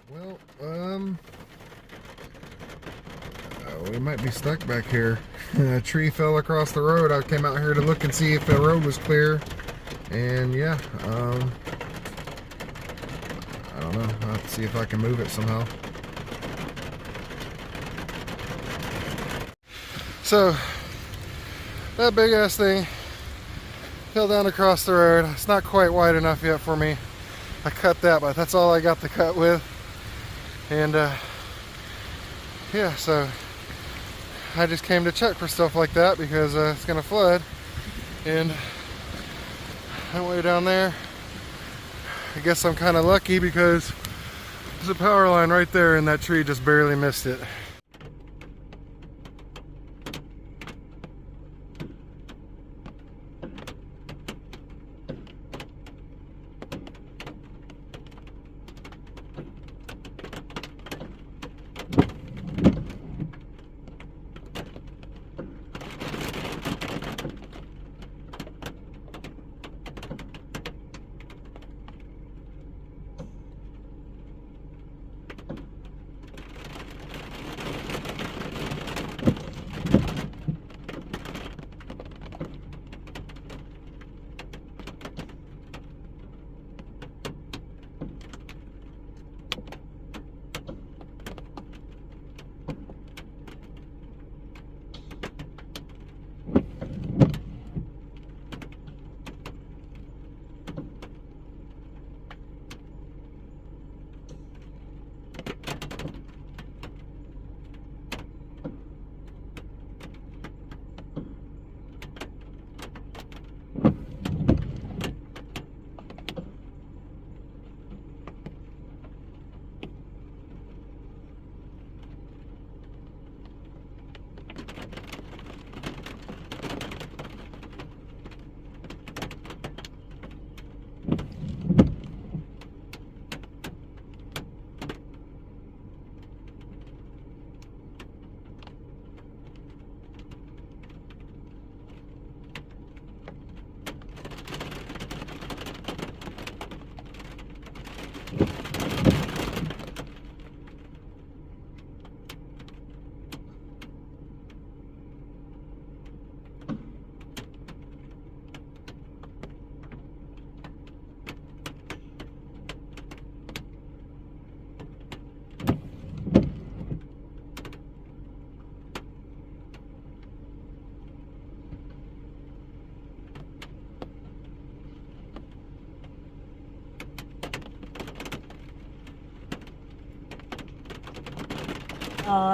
Well, we might be stuck back here. A tree fell across the road. I came out here to look and see if the road was clear. And yeah, I don't know. I'll have to see if I can move it somehow. So, that big ass thing fell down across the road. It's not quite wide enough yet for me. I cut that, but that's all I got to cut with. And yeah, so I just came to check for stuff like that because it's gonna flood. And that way down there, I guess I'm kind of lucky because there's a power line right there and that tree just barely missed it.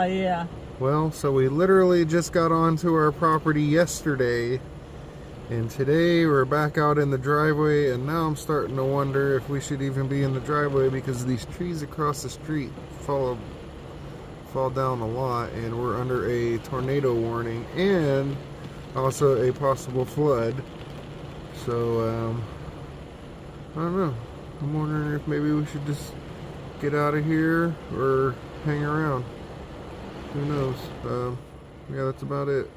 Yeah. Well, so we literally just got onto our property yesterday, and today we're back out in the driveway, and now I'm starting to wonder if we should even be in the driveway because these trees across the street fall down a lot, and we're under a tornado warning and also a possible flood. So I don't know. I'm wondering if maybe we should just get out of here or hang around. Who knows? Yeah, that's about it.